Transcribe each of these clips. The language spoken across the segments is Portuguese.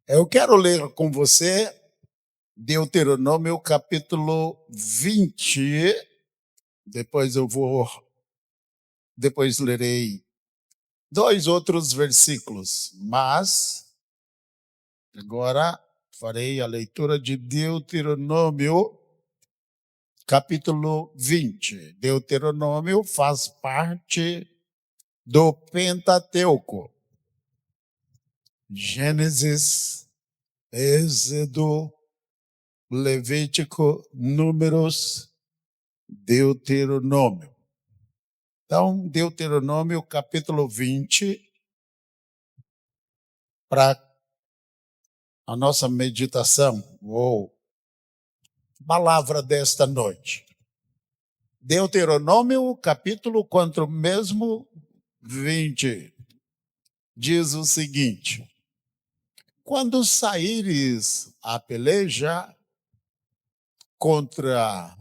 Eu quero ler com você Deuteronômio capítulo 20. Depois depois lerei dois outros versículos, mas agora farei a leitura de Deuteronômio capítulo 20. Deuteronômio faz parte do Pentateuco. Gênesis, Êxodo, Levítico, Números, Deuteronômio. Então, Deuteronômio capítulo 20, para a nossa meditação, ou palavra desta noite. Deuteronômio capítulo quanto mesmo 20, diz o seguinte: quando saíres a peleja contra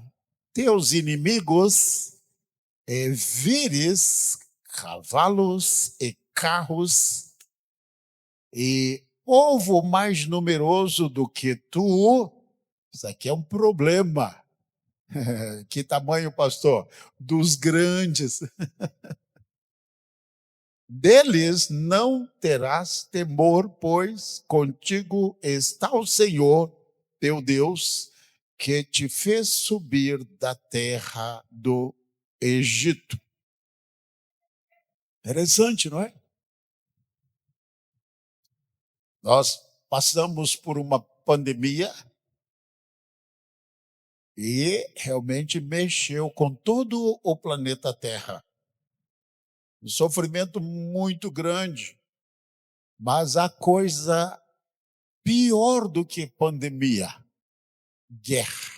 teus inimigos, e vires cavalos e carros e povo mais numeroso do que tu, isso aqui é um problema. Que tamanho, pastor? Dos grandes. Deles não terás temor, pois contigo está o Senhor, teu Deus, que te fez subir da terra do Egito. Interessante, não é? Nós passamos por uma pandemia e realmente mexeu com todo o planeta Terra. Um sofrimento muito grande, mas a coisa pior do que pandemia, guerra.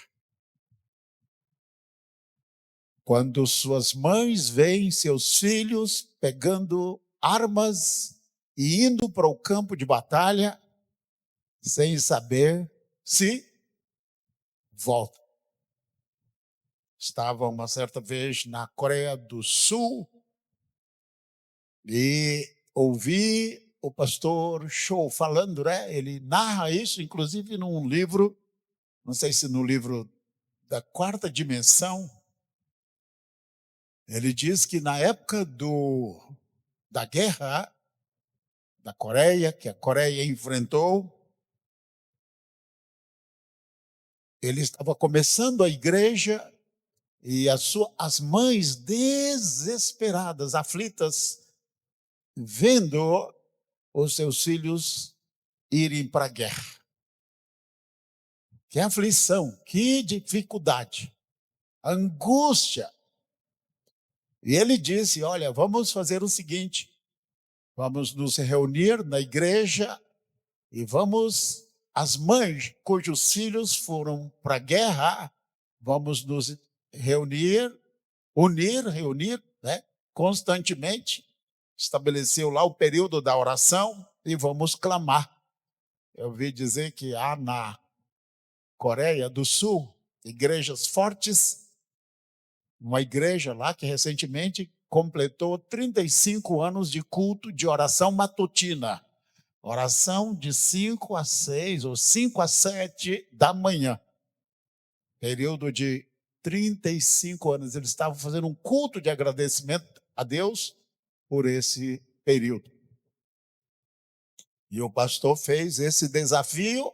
Quando suas mães veem seus filhos pegando armas e indo para o campo de batalha sem saber se voltam. Estava uma certa vez na Coreia do Sul e ouvi o pastor Show falando, né? Ele narra isso, inclusive, num livro, não sei se no livro da Quarta Dimensão. Ele diz que na época da guerra da Coreia, que a Coreia enfrentou, ele estava começando a igreja e as mães desesperadas, aflitas, vendo os seus filhos irem para a guerra. Que aflição, que dificuldade, angústia. E ele disse, olha, vamos fazer o seguinte, vamos nos reunir na igreja e vamos, as mães cujos filhos foram para a guerra, vamos nos reunir, né, constantemente, estabeleceu lá o período da oração e vamos clamar. Eu ouvi dizer que há na Coreia do Sul igrejas fortes, uma igreja lá que recentemente completou 35 anos de culto de oração matutina. Oração de 5 a 6 ou 5 a 7 da manhã. Período de 35 anos. Eles estavam fazendo um culto de agradecimento a Deus por esse período. E o pastor fez esse desafio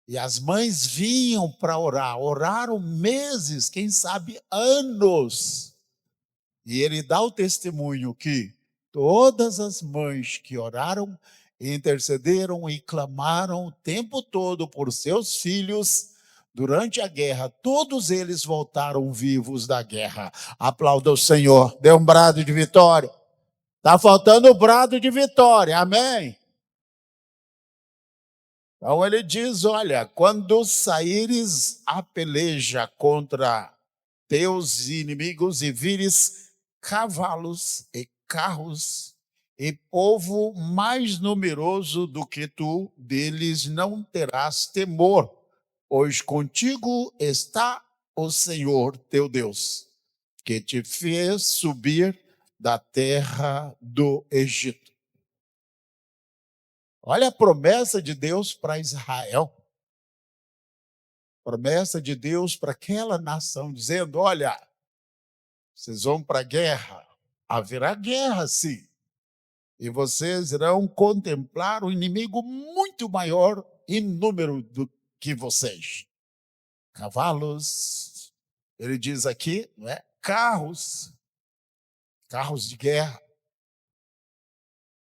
e as mães vinham para orar. Oraram meses, quem sabe anos. E ele dá o testemunho que todas as mães que oraram, intercederam e clamaram o tempo todo por seus filhos durante a guerra, todos eles voltaram vivos da guerra. Aplauda o Senhor, dê um brado de vitória. Está faltando o brado de vitória, amém? Então ele diz, olha, quando saíres a peleja contra teus inimigos e vires cavalos e carros e povo mais numeroso do que tu, deles não terás temor, pois contigo está o Senhor teu Deus, que te fez subir da terra do Egito. Olha a promessa de Deus para Israel. Promessa de Deus para aquela nação, dizendo: olha, vocês vão para a guerra. Haverá guerra, sim. E vocês irão contemplar um inimigo muito maior em número do que vocês. Cavalos, ele diz aqui, não é? Carros de guerra.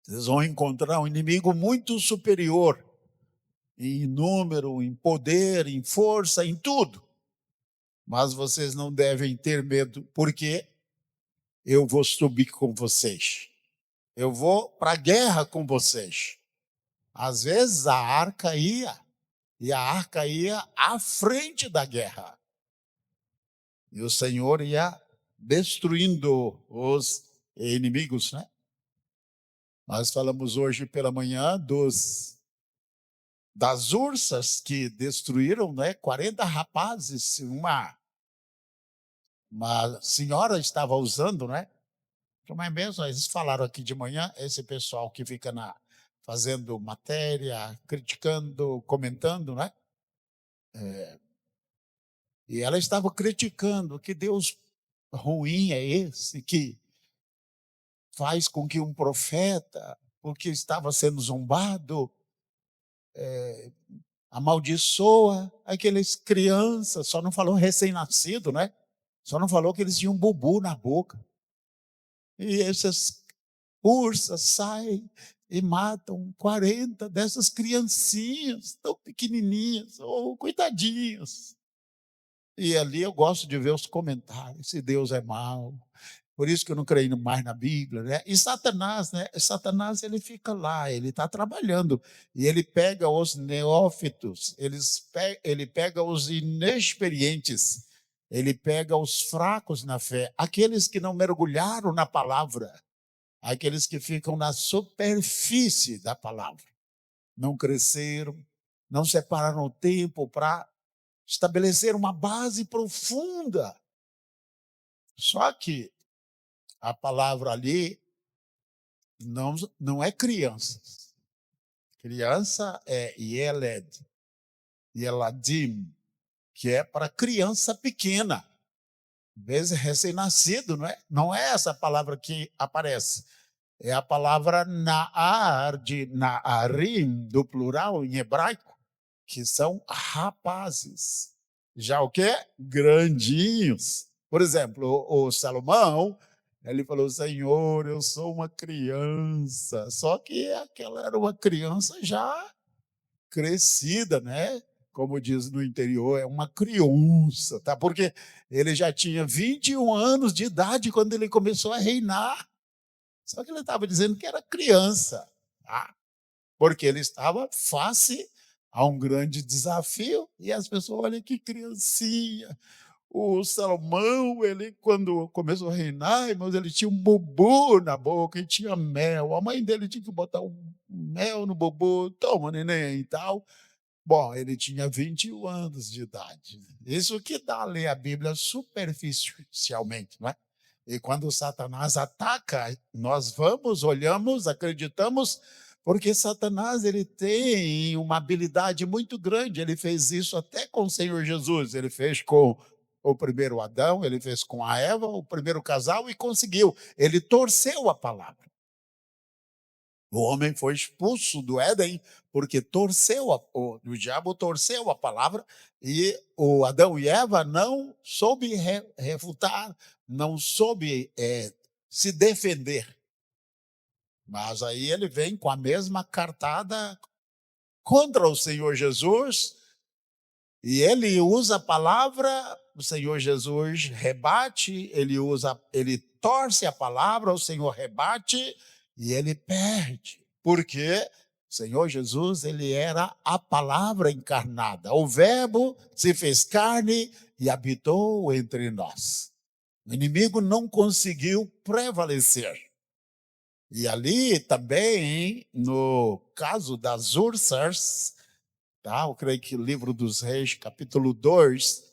Vocês vão encontrar um inimigo muito superior em número, em poder, em força, em tudo. Mas vocês não devem ter medo, porque eu vou subir com vocês. Eu vou para a guerra com vocês. Às vezes a arca ia, e a arca ia à frente da guerra. E o Senhor ia destruindo os inimigos, né? Nós falamos hoje pela manhã das ursas que destruíram, né? 40 rapazes, uma senhora estava usando, né? Mas mesmo, eles falaram aqui de manhã, esse pessoal que fica fazendo matéria, criticando, comentando, né? E ela estava criticando que Deus ruim é esse, que faz com que um profeta, porque estava sendo zombado, amaldiçoa aqueles crianças, só não falou recém-nascido, né? Só não falou que eles tinham bubu na boca. E essas ursas saem e matam 40 dessas criancinhas tão pequenininhas, coitadinhas. E ali eu gosto de ver os comentários, se Deus é mau. Por isso que eu não creio mais na Bíblia, né? E Satanás, né? Satanás, ele fica lá, ele está trabalhando. E ele pega os neófitos, ele pega os inexperientes, ele pega os fracos na fé, aqueles que não mergulharam na palavra, aqueles que ficam na superfície da palavra. Não cresceram, não separaram o tempo para estabelecer uma base profunda. Só que a palavra ali não é crianças. Criança é Yeladim, que é para criança pequena, às vezes recém-nascido, não é? Não é essa palavra que aparece. É a palavra Naar, de Naarim, do plural em hebraico, que são rapazes. Já o quê? Grandinhos. Por exemplo, o Salomão, ele falou: Senhor, eu sou uma criança. Só que aquela era uma criança já crescida, né? Como diz no interior, é uma criança, tá? Porque ele já tinha 21 anos de idade quando ele começou a reinar. Só que ele estava dizendo que era criança, tá? Porque ele estava face a um grande desafio, e as pessoas, olha que criancinha. O Salomão, ele quando começou a reinar, irmãos, ele tinha um bubu na boca e tinha mel. A mãe dele tinha que botar um mel no bubu, toma neném e tal. Bom, ele tinha 21 anos de idade. Isso que dá a ler a Bíblia superficialmente, não é? E quando Satanás ataca, nós vamos, olhamos, acreditamos, porque Satanás ele tem uma habilidade muito grande. Ele fez isso até com o Senhor Jesus. Ele fez com o primeiro Adão, ele fez com a Eva, o primeiro casal, e conseguiu. Ele torceu a palavra. O homem foi expulso do Éden porque o diabo torceu a palavra, e o Adão e Eva não soube refutar, não soube se defender. Mas aí ele vem com a mesma cartada contra o Senhor Jesus, e ele usa a palavra, o Senhor Jesus rebate, ele torce a palavra, o Senhor rebate e ele perde. Porque o Senhor Jesus, ele era a palavra encarnada. O Verbo se fez carne e habitou entre nós. O inimigo não conseguiu prevalecer. E ali também, no caso das ursas, tá? Eu creio que o livro dos Reis, capítulo 2,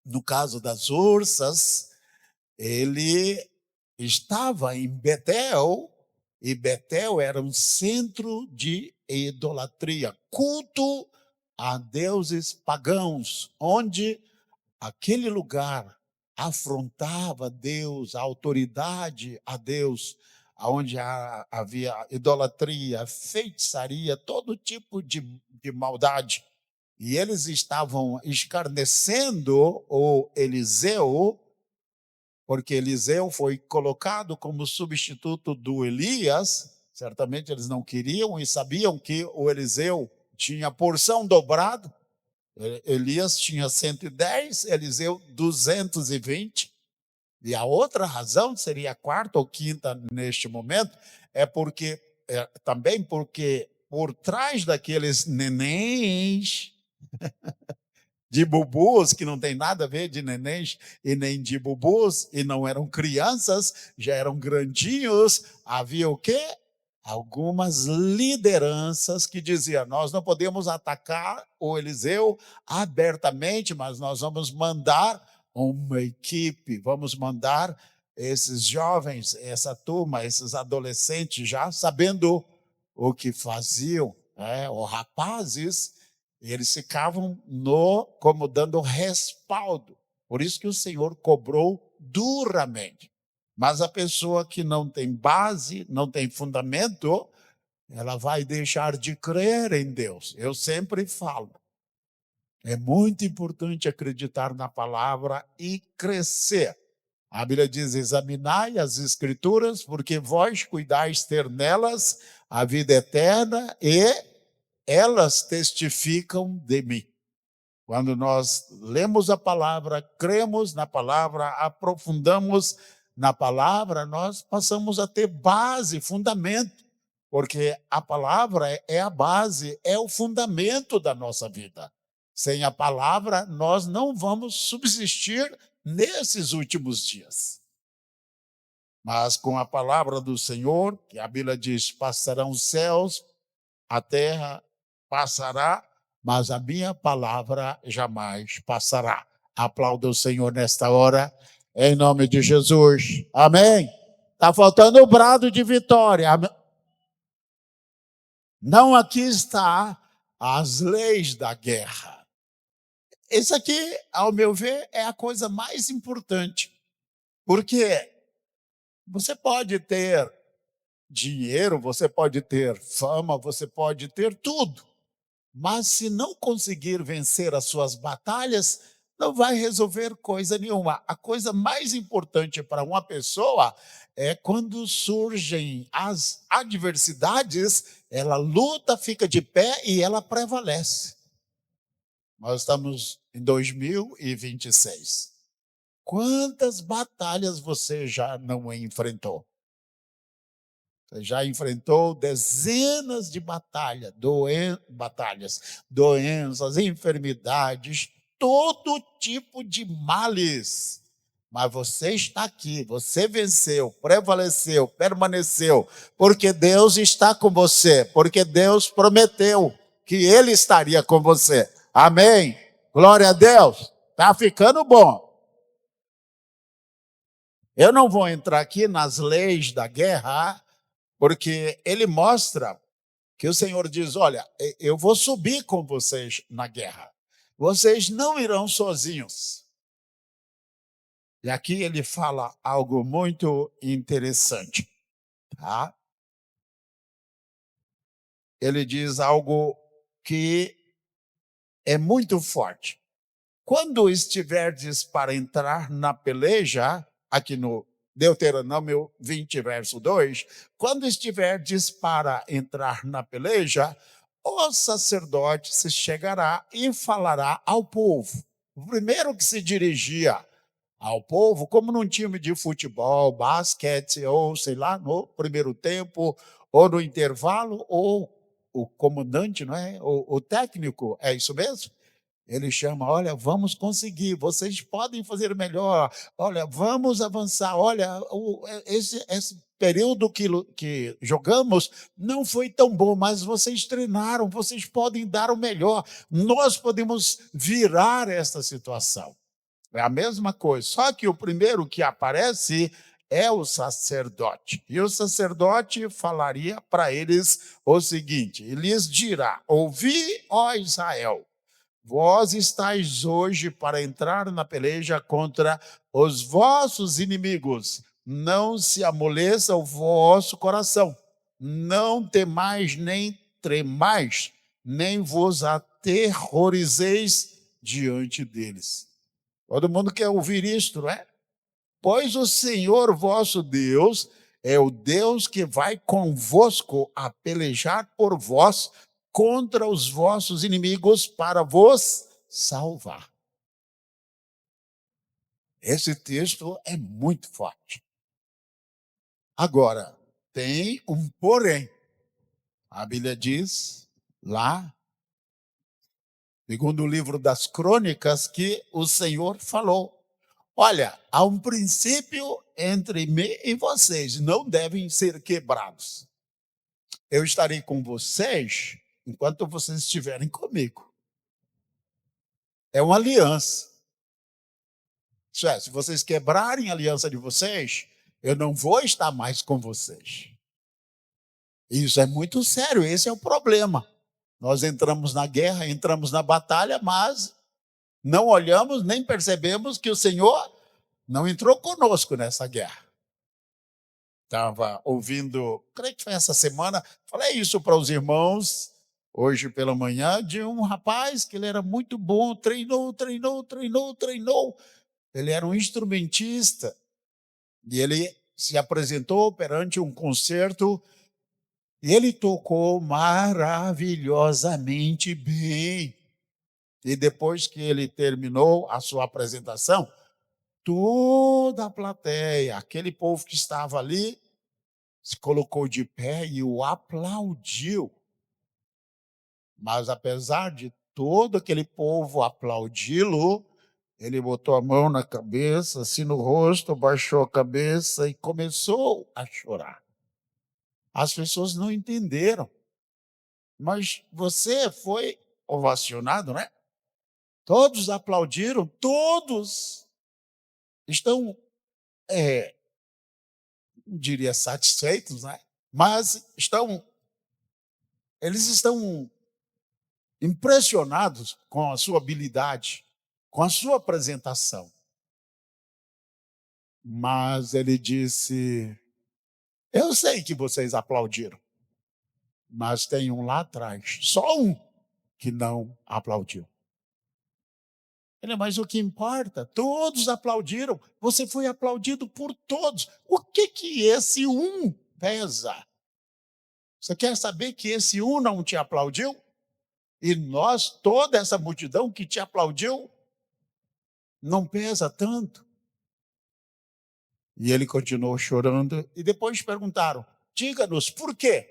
no caso das ursas, ele estava em Betel E Betel era um centro de idolatria, culto a deuses pagãos, onde aquele lugar afrontava Deus, a autoridade a Deus, onde havia idolatria, feitiçaria, todo tipo de maldade. E eles estavam escarnecendo o Eliseu, porque Eliseu foi colocado como substituto do Elias. Certamente eles não queriam e sabiam que o Eliseu tinha porção dobrada. Elias tinha 110, Eliseu 220. E a outra razão, seria a quarta ou quinta neste momento, é porque também porque por trás daqueles nenéns de bubus, que não tem nada a ver de nenéns e nem de bubus, e não eram crianças, já eram grandinhos, havia o quê? Algumas lideranças que diziam: nós não podemos atacar o Eliseu abertamente, mas nós vamos mandar uma equipe, vamos mandar esses jovens, essa turma, esses adolescentes já sabendo o que faziam, os rapazes, eles ficavam como dando respaldo. Por isso que o Senhor cobrou duramente. Mas a pessoa que não tem base, não tem fundamento, ela vai deixar de crer em Deus. Eu sempre falo, é muito importante acreditar na palavra e crescer. A Bíblia diz: examinai as Escrituras, porque vós cuidais ter nelas a vida eterna e elas testificam de mim. Quando nós lemos a palavra, cremos na palavra, aprofundamos na palavra, nós passamos a ter base, fundamento, porque a palavra é a base, é o fundamento da nossa vida. Sem a palavra, nós não vamos subsistir nesses últimos dias. Mas com a palavra do Senhor, que a Bíblia diz: passarão os céus, a terra passará, mas a minha palavra jamais passará. Aplauda o Senhor nesta hora, em nome de Jesus. Amém? Está faltando o brado de vitória. Não aqui está as leis da guerra. Isso aqui, ao meu ver, é a coisa mais importante. Porque você pode ter dinheiro, você pode ter fama, você pode ter tudo. Mas se não conseguir vencer as suas batalhas, não vai resolver coisa nenhuma. A coisa mais importante para uma pessoa é quando surgem as adversidades, ela luta, fica de pé e ela prevalece. Nós estamos em 2026. Quantas batalhas você já não enfrentou? Você já enfrentou dezenas de batalhas, doenças, enfermidades, todo tipo de males. Mas você está aqui, você venceu, prevaleceu, permaneceu, porque Deus está com você, porque Deus prometeu que Ele estaria com você. Amém? Glória a Deus. Está ficando bom. Eu não vou entrar aqui nas leis da guerra, porque ele mostra que o Senhor diz: olha, eu vou subir com vocês na guerra. Vocês não irão sozinhos. E aqui ele fala algo muito interessante. Tá? Ele diz algo que é muito forte. Quando estiverdes para entrar na peleja, aqui no Deuteronômio 20, verso 2, quando estiverdes para entrar na peleja, o sacerdote se chegará e falará ao povo. O primeiro que se dirigia ao povo, como num time de futebol, basquete, ou sei lá, no primeiro tempo, ou no intervalo, ou o comandante, não é? O técnico, é isso mesmo? Ele chama: olha, vamos conseguir, vocês podem fazer melhor, olha, vamos avançar, olha, esse período que jogamos não foi tão bom, mas vocês treinaram, vocês podem dar o melhor, nós podemos virar esta situação. É a mesma coisa, só que o primeiro que aparece é o sacerdote. E o sacerdote falaria para eles o seguinte: e lhes dirá: ouvi, ó Israel, vós estáis hoje para entrar na peleja contra os vossos inimigos. Não se amoleça o vosso coração. Não temais nem tremais, nem vos aterrorizeis diante deles. Todo mundo quer ouvir isto, não é? Pois o Senhor vosso Deus é o Deus que vai convosco a pelejar por vós contra os vossos inimigos para vos salvar. Esse texto é muito forte. Agora, tem um porém. A Bíblia diz lá, segundo o livro das Crônicas, que o Senhor falou: olha, há um princípio entre mim e vocês, não devem ser quebrados. Eu estarei com vocês enquanto vocês estiverem comigo. É uma aliança. Isso é, se vocês quebrarem a aliança de vocês, eu não vou estar mais com vocês. Isso é muito sério, esse é o problema. Nós entramos na guerra, entramos na batalha, mas não olhamos nem percebemos que o Senhor não entrou conosco nessa guerra. Estava ouvindo, creio que foi essa semana, falei isso para os irmãos, hoje pela manhã, de um rapaz que ele era muito bom, treinou. Ele era um instrumentista e ele se apresentou perante um concerto e ele tocou maravilhosamente bem. E depois que ele terminou a sua apresentação, toda a plateia, aquele povo que estava ali, se colocou de pé e o aplaudiu. Mas apesar de todo aquele povo aplaudi-lo, ele botou a mão na cabeça, assim no rosto, baixou a cabeça e começou a chorar. As pessoas não entenderam. Mas você foi ovacionado, né? Todos aplaudiram, todos estão, não diria satisfeitos, né? Mas eles estão impressionados com a sua habilidade, com a sua apresentação. Mas ele disse: eu sei que vocês aplaudiram, mas tem um lá atrás, só um, que não aplaudiu. Ele, mas o que importa? Todos aplaudiram, você foi aplaudido por todos. O que esse um pesa? Você quer saber que esse um não te aplaudiu? E nós, toda essa multidão que te aplaudiu, não pesa tanto? E ele continuou chorando, e depois perguntaram: diga-nos por quê?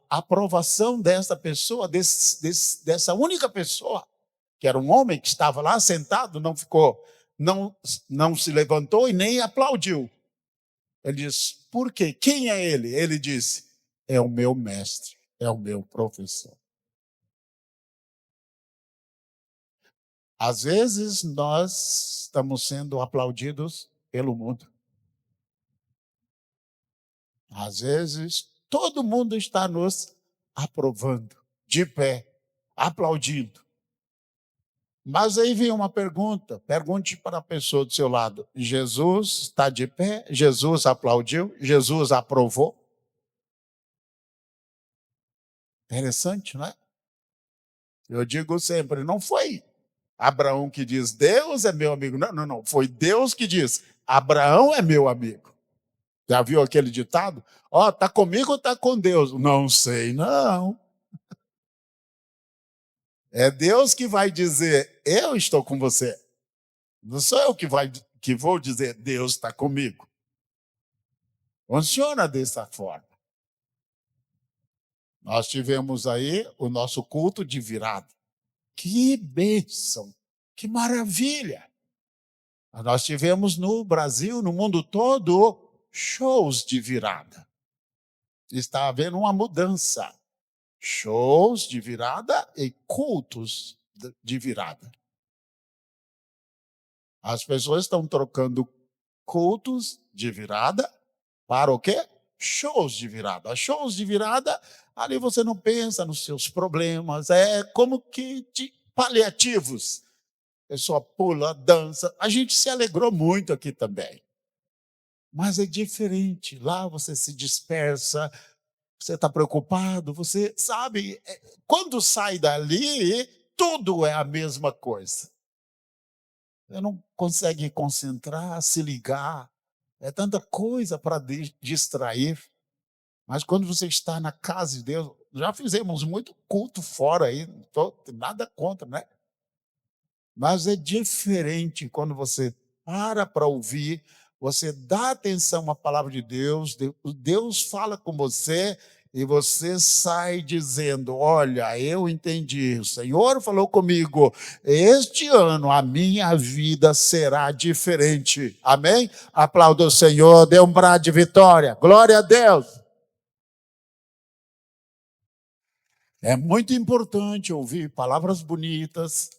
A aprovação dessa pessoa, dessa única pessoa, que era um homem que estava lá sentado, não ficou, não se levantou e nem aplaudiu. Ele disse: por quê? Quem é ele? Ele disse: é o meu mestre, é o meu professor. Às vezes nós estamos sendo aplaudidos pelo mundo. Às vezes todo mundo está nos aprovando, de pé, aplaudindo. Mas aí vem uma pergunta, pergunte para a pessoa do seu lado: Jesus está de pé? Jesus aplaudiu? Jesus aprovou? Interessante, não é? Eu digo sempre, não foi Abraão que diz, Deus é meu amigo. Não. Foi Deus que diz, Abraão é meu amigo. Já viu aquele ditado? Ó, tá comigo ou tá com Deus? Não sei, não. É Deus que vai dizer, eu estou com você. Não sou eu que vou dizer, Deus está comigo. Funciona dessa forma. Nós tivemos aí o nosso culto de virada. Que bênção, que maravilha. Nós tivemos no Brasil, no mundo todo, shows de virada. Está havendo uma mudança. Shows de virada e cultos de virada. As pessoas estão trocando cultos de virada para o quê? Shows de virada. Shows de virada, ali você não pensa nos seus problemas, é como que de paliativos. A pessoa pula, dança. A gente se alegrou muito aqui também. Mas é diferente. Lá você se dispersa, você está preocupado, você sabe, quando sai dali, tudo é a mesma coisa. Você não consegue concentrar, se ligar. É tanta coisa para distrair. Mas quando você está na casa de Deus, já fizemos muito culto fora aí, não tô, nada contra, né? Mas é diferente quando você para ouvir, você dá atenção à palavra de Deus, Deus fala com você e você sai dizendo: olha, eu entendi, o Senhor falou comigo, este ano a minha vida será diferente. Amém? Aplauda o Senhor, dê um brado de vitória. Glória a Deus. É muito importante ouvir palavras bonitas.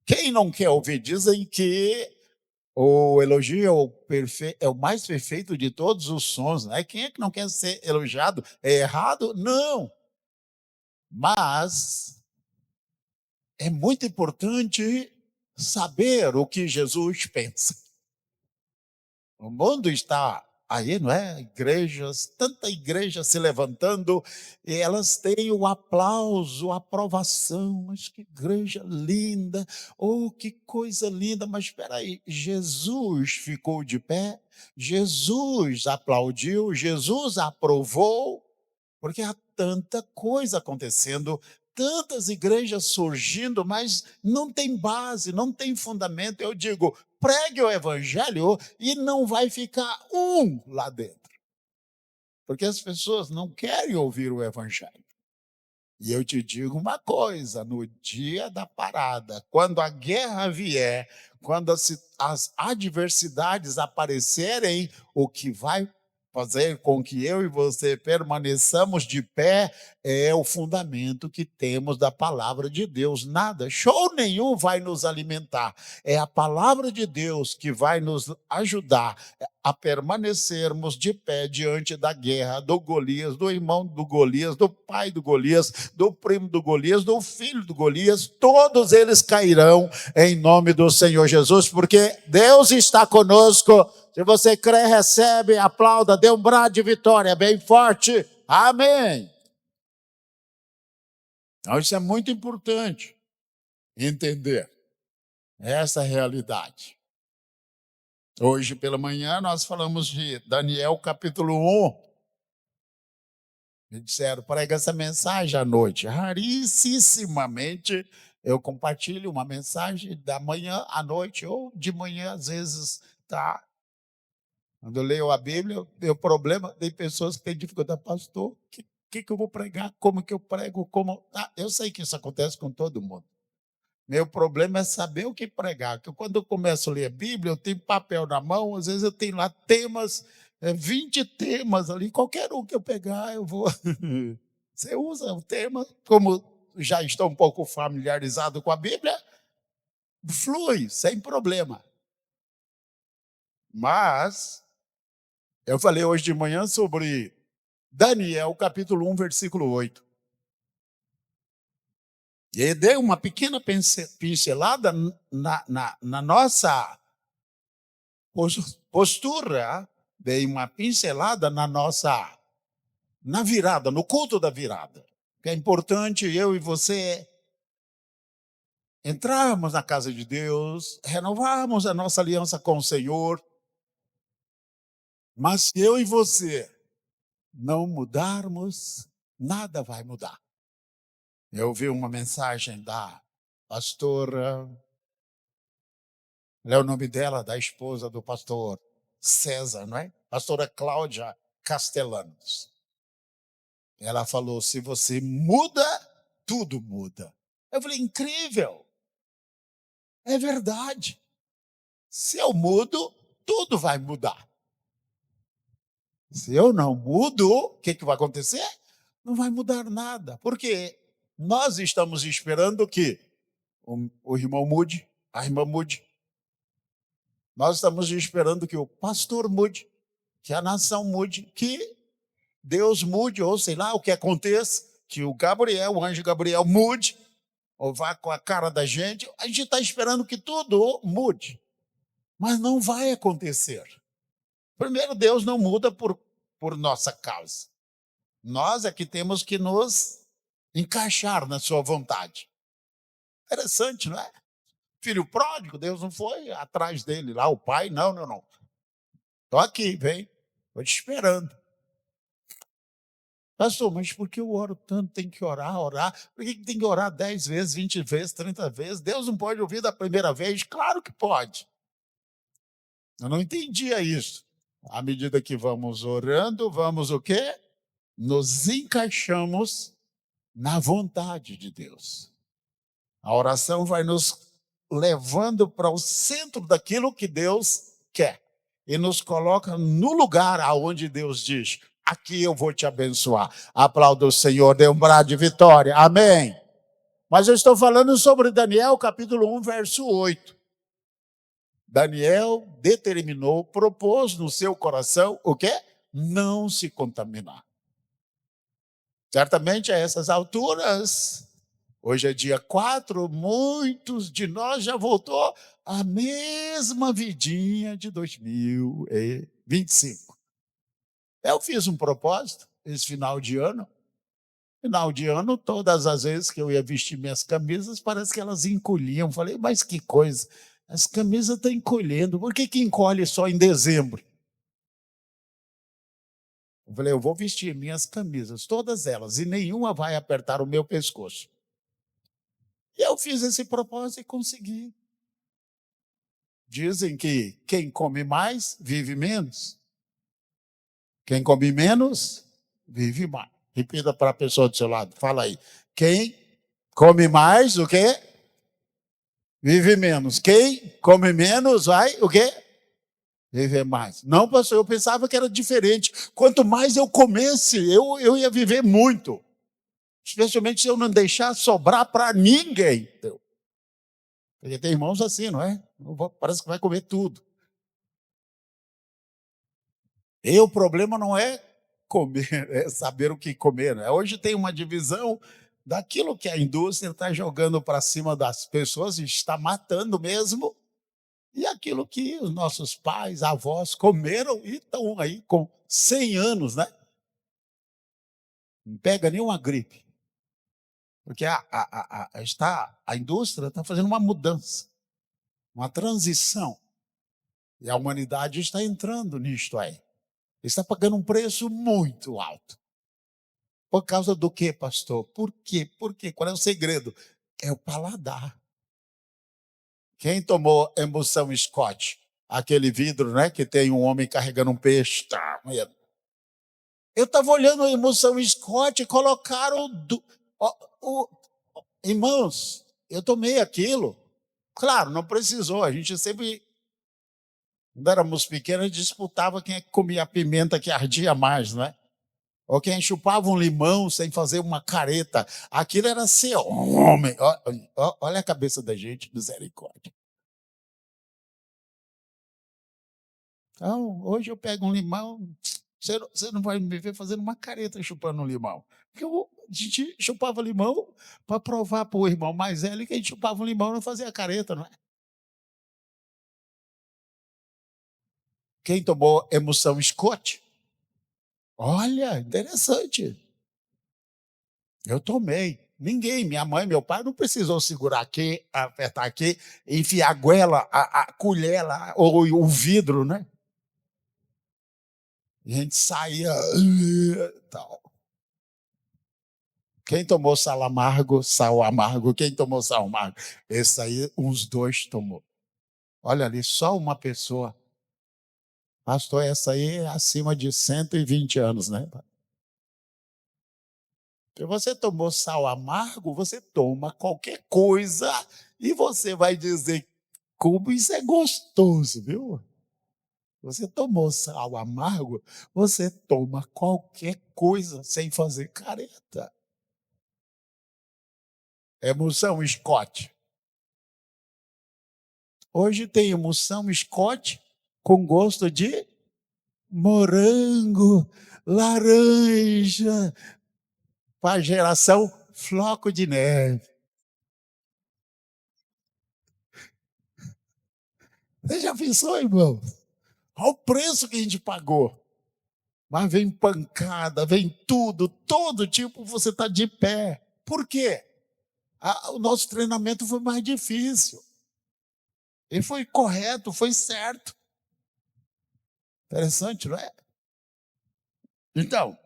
Quem não quer ouvir? Dizem que o elogio é é o mais perfeito de todos os sons, né? Quem é que não quer ser elogiado? É errado? Não. Mas é muito importante saber o que Jesus pensa. O mundo está aí, não é? Igrejas, tanta igreja se levantando, e elas têm o aplauso, a aprovação. Mas que igreja linda, oh, que coisa linda. Mas espera aí, Jesus ficou de pé, Jesus aplaudiu, Jesus aprovou, porque há tanta coisa acontecendo, tantas igrejas surgindo, mas não tem base, não tem fundamento. Eu digo, pregue o evangelho e não vai ficar um lá dentro. Porque as pessoas não querem ouvir o evangelho. E eu te digo uma coisa: no dia da parada, quando a guerra vier, quando as adversidades aparecerem, o que vai fazer com que eu e você permaneçamos de pé é o fundamento que temos da palavra de Deus. Nada, show nenhum vai nos alimentar. É a palavra de Deus que vai nos ajudar a permanecermos de pé diante da guerra do Golias, do irmão do Golias, do pai do Golias, do primo do Golias, do filho do Golias. Todos eles cairão em nome do Senhor Jesus, porque Deus está conosco. Se você crê, recebe, aplauda, dê um brado de vitória bem forte. Amém. Então isso é muito importante entender essa realidade. Hoje pela manhã nós falamos de Daniel capítulo 1. Me disseram, prega essa mensagem à noite. Rarissimamente eu compartilho uma mensagem da manhã à noite, ou de manhã, às vezes, tá. Quando eu leio a Bíblia, o problema, tem pessoas que têm dificuldade, pastor, o que eu vou pregar? Como que eu prego? Como? Ah, eu sei que isso acontece com todo mundo. Meu problema é saber o que pregar, porque quando eu começo a ler a Bíblia, eu tenho papel na mão, às vezes eu tenho lá temas, 20 temas ali, qualquer um que eu pegar, eu vou. Você usa o tema, como já estou um pouco familiarizado com a Bíblia, flui, sem problema. Mas, eu falei hoje de manhã sobre Daniel, capítulo 1, versículo 8. E dei uma pequena pincelada na nossa postura, dei uma pincelada na virada, no culto da virada. Que é importante eu e você entrarmos na casa de Deus, renovarmos a nossa aliança com o Senhor. Mas se eu e você não mudarmos, nada vai mudar. Eu vi uma mensagem da pastora, é o nome dela, da esposa do pastor César, não é? Pastora Cláudia Castellanos. Ela falou, se você muda, tudo muda. Eu falei, incrível. É verdade. Se eu mudo, tudo vai mudar. Se eu não mudo, o que vai acontecer? Não vai mudar nada. Porque nós estamos esperando que o irmão mude, a irmã mude. Nós estamos esperando que o pastor mude, que a nação mude, que Deus mude, ou sei lá, o que aconteça, que o anjo Gabriel mude, ou vá com a cara da gente. A gente está esperando que tudo mude, mas não vai acontecer. Primeiro, Deus não muda por nossa causa. Nós é que temos que nos encaixar na sua vontade. Interessante, não é? Filho pródigo, Deus não foi atrás dele lá, o pai, não, não, não. Estou aqui, vem, estou te esperando. Pastor, mas por que eu oro tanto? Tem que orar, orar. Por que tem que orar 10 vezes, 20 vezes, 30 vezes? Deus não pode ouvir da primeira vez? Claro que pode. Eu não entendia isso. À medida que vamos orando, vamos o quê? Nos encaixamos na vontade de Deus. A oração vai nos levando para o centro daquilo que Deus quer e nos coloca no lugar aonde Deus diz: aqui eu vou te abençoar. Aplauda o Senhor, dê um brado de vitória. Amém. Mas eu estou falando sobre Daniel, capítulo 1, verso 8. Daniel determinou, propôs no seu coração o quê? Não se contaminar. Certamente a essas alturas, hoje é dia 4, muitos de nós já voltou à mesma vidinha de 2025. Eu fiz um propósito esse final de ano. Final de ano, todas as vezes que eu ia vestir minhas camisas, parece que elas encolhiam. Falei, mas que coisa, as camisas estão encolhendo, por que encolhe só em dezembro? Eu falei, eu vou vestir minhas camisas, todas elas, e nenhuma vai apertar o meu pescoço. E eu fiz esse propósito e consegui. Dizem que quem come mais, vive menos. Quem come menos, vive mais. Repita para a pessoa do seu lado, fala aí. Quem come mais, o quê? Vive menos. Quem come menos, vai, o quê? Viver mais. Não, pastor, eu pensava que era diferente. Quanto mais eu comesse, eu ia viver muito. Especialmente se eu não deixar sobrar para ninguém. Porque tem irmãos assim, não é? Parece que vai comer tudo. E o problema não é comer, é saber o que comer. Né? Hoje tem uma divisão daquilo que a indústria está jogando para cima das pessoas e está matando mesmo, e aquilo que os nossos pais, avós comeram e estão aí com 100 anos, né? Não pega nenhuma gripe. Porque a indústria está fazendo uma mudança, uma transição. E a humanidade está entrando nisto aí. Está pagando um preço muito alto. Por causa do quê, pastor? Por quê? Por quê? Qual é o segredo? É o paladar. Quem tomou emulsão Scott? Aquele vidro, né? Que tem um homem carregando um peixe. Tá, eu estava olhando a emulsão Scott e colocaram. Irmãos, eu tomei aquilo. Claro, não precisou. A gente sempre, quando éramos pequenos, disputava quem é que comia a pimenta que ardia mais, né? Ou quem chupava um limão sem fazer uma careta. Aquilo era ser homem. Olha a cabeça da gente, misericórdia. Então, hoje eu pego um limão, você não vai me ver fazendo uma careta chupando um limão. Porque a gente chupava limão para provar para o irmão mais velho que a gente chupava um limão e não fazia careta, não é? Quem tomou emulsão Scott? Olha, interessante. Eu tomei. Ninguém, minha mãe, meu pai, não precisou segurar aqui, apertar aqui, enfiar a goela, a colher lá, ou o vidro, né? A gente saía. Tal. Quem tomou sal amargo, quem tomou sal amargo? Esse aí, uns dois tomou. Olha ali, só uma pessoa. Pastor, essa aí é acima de 120 anos, né? Se você tomou sal amargo, você toma qualquer coisa e você vai dizer como isso é gostoso, viu? Você tomou sal amargo, você toma qualquer coisa sem fazer careta. Emulsão Scott. Hoje tem emoção Scott com gosto de morango, laranja, para a geração floco de neve. Você já pensou, irmão? Olha o preço que a gente pagou. Mas vem pancada, vem tudo, todo tipo, você está de pé. Por quê? O nosso treinamento foi mais difícil. E foi correto, foi certo. Interessante, não é? Então,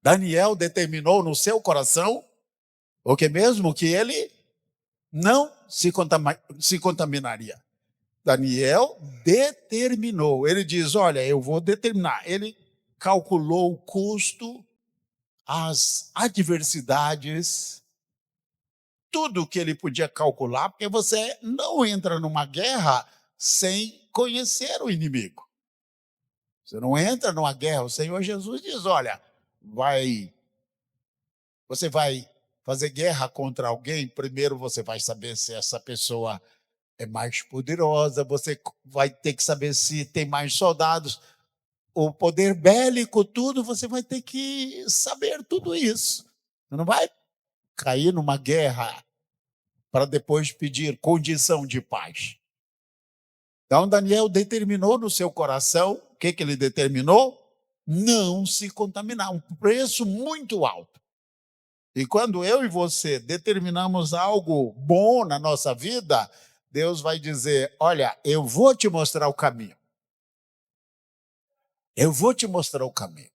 Daniel determinou no seu coração o que mesmo que ele não se contaminaria. Daniel determinou. Ele diz: olha, eu vou determinar. Ele calculou o custo, as adversidades, tudo que ele podia calcular, porque você não entra numa guerra sem conhecer o inimigo. Você não entra numa guerra. O Senhor Jesus diz: olha, você vai fazer guerra contra alguém, primeiro você vai saber se essa pessoa é mais poderosa, você vai ter que saber se tem mais soldados, o poder bélico, tudo, você vai ter que saber tudo isso. Você não vai cair numa guerra para depois pedir condição de paz. Então, Daniel determinou no seu coração, o que ele determinou? Não se contaminar, um preço muito alto. E quando eu e você determinamos algo bom na nossa vida, Deus vai dizer: olha, eu vou te mostrar o caminho. Eu vou te mostrar o caminho.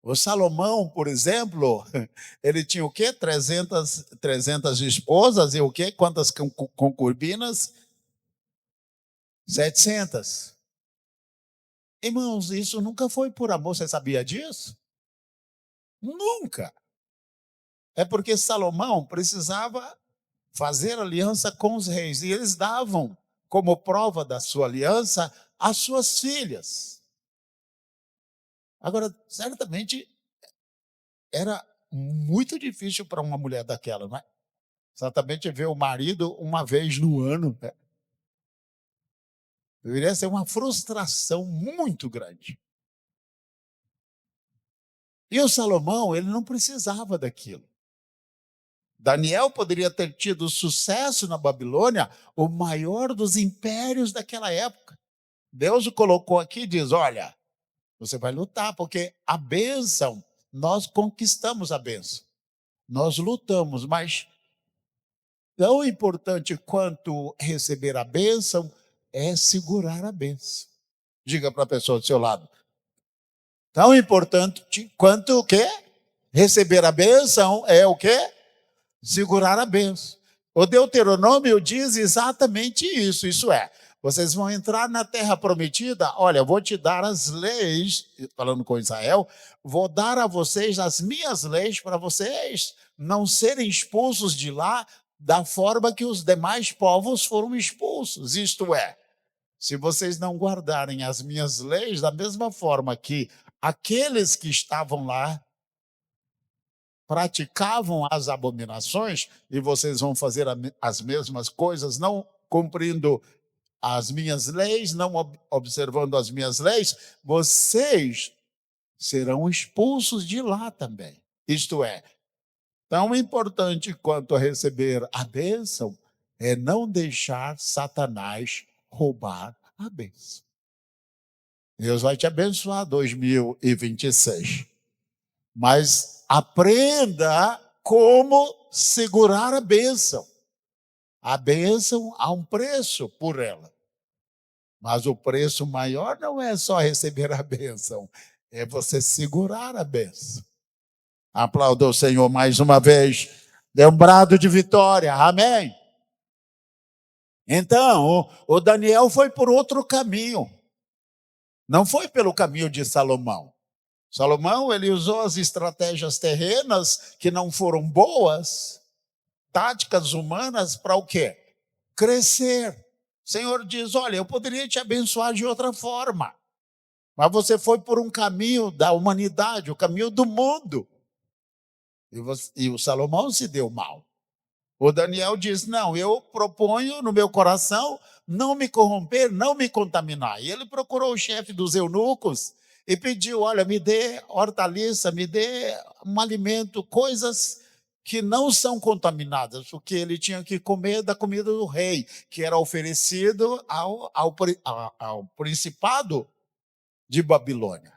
O Salomão, por exemplo, ele tinha o quê? 300 esposas e o quê? Quantas concubinas? 700. Irmãos, isso nunca foi por amor, você sabia disso? Nunca. É porque Salomão precisava fazer aliança com os reis, e eles davam como prova da sua aliança as suas filhas. Agora, certamente era muito difícil para uma mulher daquela, não é? Certamente ver o marido uma vez no ano, né? Deveria ser uma frustração muito grande. E o Salomão, ele não precisava daquilo. Daniel poderia ter tido sucesso na Babilônia, o maior dos impérios daquela época. Deus o colocou aqui e diz: olha, você vai lutar, porque a bênção, nós conquistamos a bênção. Nós lutamos, mas tão importante quanto receber a bênção é segurar a bênção. Diga para a pessoa do seu lado. Tão importante quanto o quê? Receber a bênção é o quê? Segurar a bênção. O Deuteronômio diz exatamente isso. Isso é, vocês vão entrar na terra prometida. Olha, eu vou te dar as leis, falando com Israel, vou dar a vocês as minhas leis para vocês não serem expulsos de lá da forma que os demais povos foram expulsos. Isto é, se vocês não guardarem as minhas leis da mesma forma que aqueles que estavam lá praticavam as abominações, e vocês vão fazer as mesmas coisas, não cumprindo as minhas leis, não observando as minhas leis, vocês serão expulsos de lá também. Isto é, tão importante quanto receber a bênção é não deixar Satanás roubar a bênção. Deus vai te abençoar 2026. Mas aprenda como segurar a bênção. A bênção há um preço por ela. Mas o preço maior não é só receber a bênção, é você segurar a bênção. Aplauda o Senhor mais uma vez. Dê um brado de vitória. Amém? Então, o Daniel foi por outro caminho. Não foi pelo caminho de Salomão. Salomão, ele usou as estratégias terrenas que não foram boas, táticas humanas para o quê? Crescer. O Senhor diz: olha, eu poderia te abençoar de outra forma, mas você foi por um caminho da humanidade, o caminho do mundo. E o Salomão se deu mal. O Daniel diz: não, eu proponho no meu coração não me corromper, não me contaminar. E ele procurou o chefe dos eunucos e pediu: olha, me dê hortaliça, me dê um alimento, coisas que não são contaminadas, porque ele tinha que comer da comida do rei, que era oferecido ao principado de Babilônia.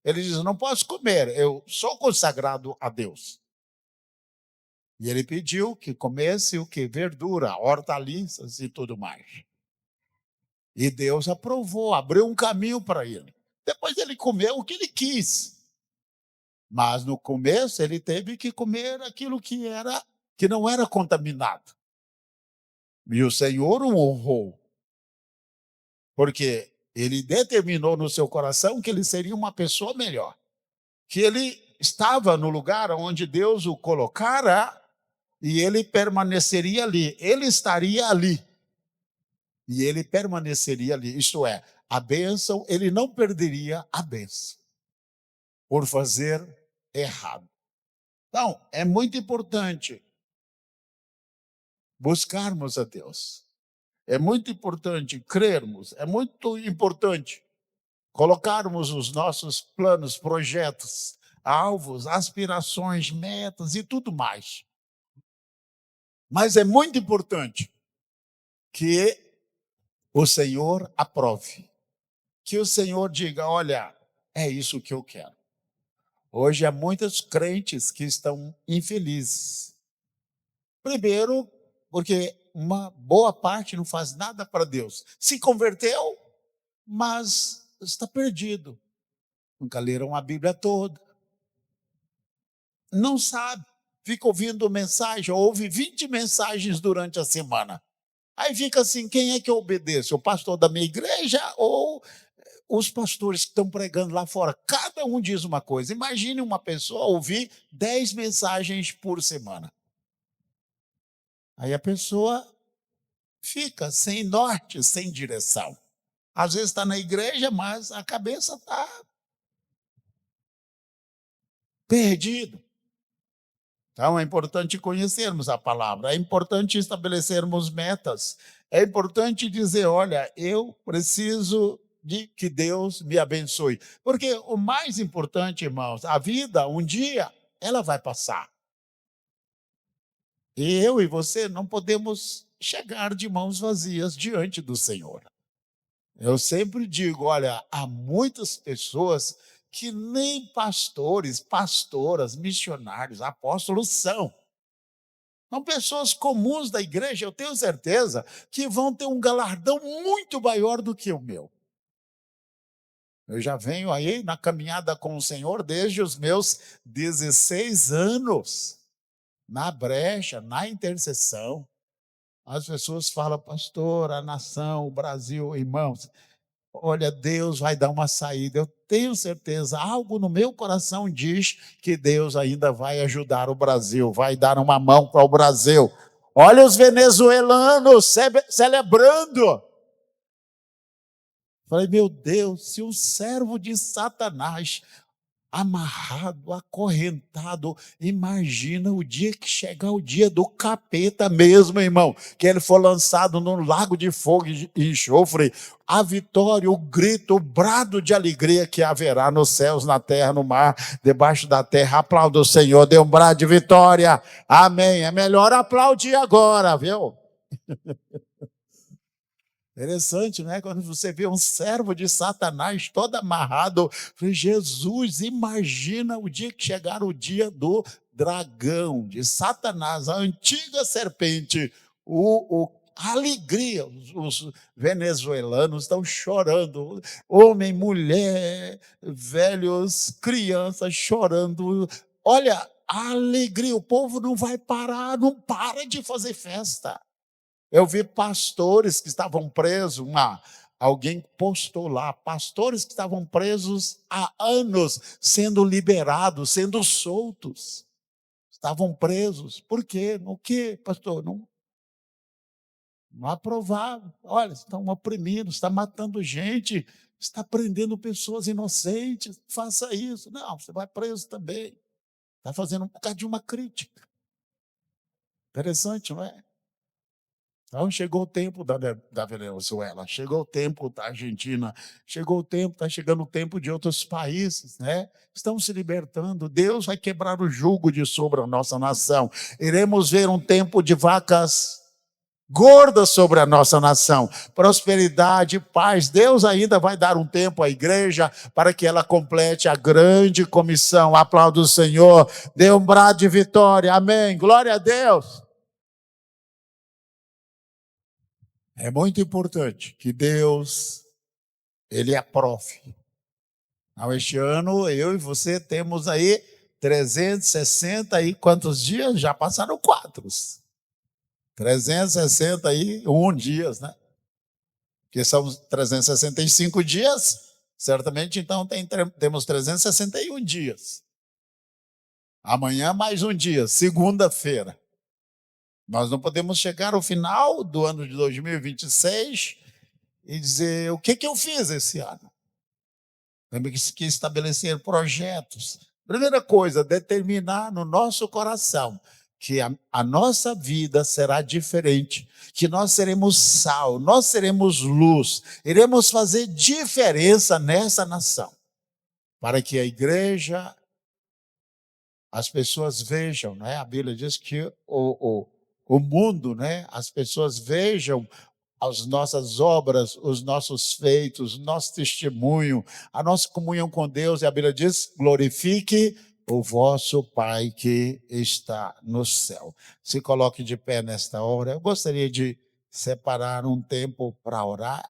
Ele diz: não posso comer, eu sou consagrado a Deus. E ele pediu que comesse o que? Verdura, hortaliças e tudo mais. E Deus aprovou, abriu um caminho para ele. Depois ele comeu o que ele quis. Mas no começo ele teve que comer aquilo que não era contaminado. E o Senhor o honrou, porque ele determinou no seu coração que ele seria uma pessoa melhor, que ele estava no lugar onde Deus o colocara e ele permaneceria ali, ele estaria ali. E ele permaneceria ali, isto é, a bênção, ele não perderia a bênção por fazer errado. Então, é muito importante buscarmos a Deus. É muito importante crermos, é muito importante colocarmos os nossos planos, projetos, alvos, aspirações, metas e tudo mais. Mas é muito importante que o Senhor aprove, que o Senhor diga: olha, é isso que eu quero. Hoje há muitos crentes que estão infelizes. Primeiro, porque uma boa parte não faz nada para Deus. Se converteu, mas está perdido. Nunca leram a Bíblia toda. Não sabe. Fica ouvindo mensagem, ouve 20 mensagens durante a semana. Aí fica assim: quem é que eu obedeço? O pastor da minha igreja ou os pastores que estão pregando lá fora? Cada um diz uma coisa. Imagine uma pessoa ouvir 10 mensagens por semana. Aí a pessoa fica sem norte, sem direção. Às vezes está na igreja, mas a cabeça está perdida. Então é importante conhecermos a palavra, é importante estabelecermos metas, é importante dizer: olha, eu preciso de que Deus me abençoe. Porque o mais importante, irmãos, a vida, um dia, ela vai passar. E eu e você não podemos chegar de mãos vazias diante do Senhor. Eu sempre digo: olha, há muitas pessoas que nem pastores, pastoras, missionários, apóstolos são. São pessoas comuns da igreja, eu tenho certeza que vão ter um galardão muito maior do que o meu. Eu já venho aí na caminhada com o Senhor desde os meus 16 anos, na brecha, na intercessão. As pessoas falam: pastor, a nação, o Brasil, irmãos, olha, Deus vai dar uma saída. Eu tenho certeza, algo no meu coração diz que Deus ainda vai ajudar o Brasil, vai dar uma mão para o Brasil. Olha os venezuelanos celebrando. Falei: meu Deus, se um servo de Satanás, amarrado, acorrentado, imagina o dia que chegar o dia do capeta mesmo, irmão, que ele for lançado num lago de fogo e enxofre, a vitória, o grito, o brado de alegria que haverá nos céus, na terra, no mar, debaixo da terra. Aplauda o Senhor, dê um brado de vitória, amém. É melhor aplaudir agora, viu? Interessante, né? Quando você vê um servo de Satanás todo amarrado, Jesus, imagina o dia que chegar o dia do dragão, de Satanás, a antiga serpente, a alegria, os venezuelanos estão chorando, homem, mulher, velhos, crianças chorando. Olha, a alegria, o povo não vai parar, não para de fazer festa. Eu vi pastores que estavam presos, alguém postou lá, pastores que estavam presos há anos, sendo liberados, sendo soltos. Estavam presos. Por quê? O quê, pastor? Não aprovavam. Olha, estão oprimindo, está matando gente, está prendendo pessoas inocentes. Faça isso. Não, você vai preso também. Está fazendo um bocado de uma crítica. Interessante, não é? Então chegou o tempo da Venezuela, chegou o tempo da Argentina, chegou o tempo, está chegando o tempo de outros países, né? Estão se libertando. Deus vai quebrar o jugo de sobre a nossa nação. Iremos ver um tempo de vacas gordas sobre a nossa nação. Prosperidade, paz. Deus ainda vai dar um tempo à igreja para que ela complete a grande comissão. Aplauda o Senhor. Dê um brado de vitória. Amém. Glória a Deus. É muito importante que Deus, Ele aprove. Então, este ano, eu e você temos aí 360 e quantos dias? Já passaram 4. 361 dias, né? Porque são 365 dias, certamente, então temos 361 dias. Amanhã mais um dia, segunda-feira. Nós não podemos chegar ao final do ano de 2026 e dizer o que eu fiz esse ano. Temos que estabelecer projetos. Primeira coisa, determinar no nosso coração que a nossa vida será diferente, que nós seremos sal, nós seremos luz, iremos fazer diferença nessa nação, para que a igreja, as pessoas vejam, né? A Bíblia diz que o mundo, né? As pessoas vejam as nossas obras, os nossos feitos, o nosso testemunho, a nossa comunhão com Deus, e a Bíblia diz: glorifique o vosso Pai que está no céu. Se coloque de pé nesta hora. Eu gostaria de separar um tempo para orar.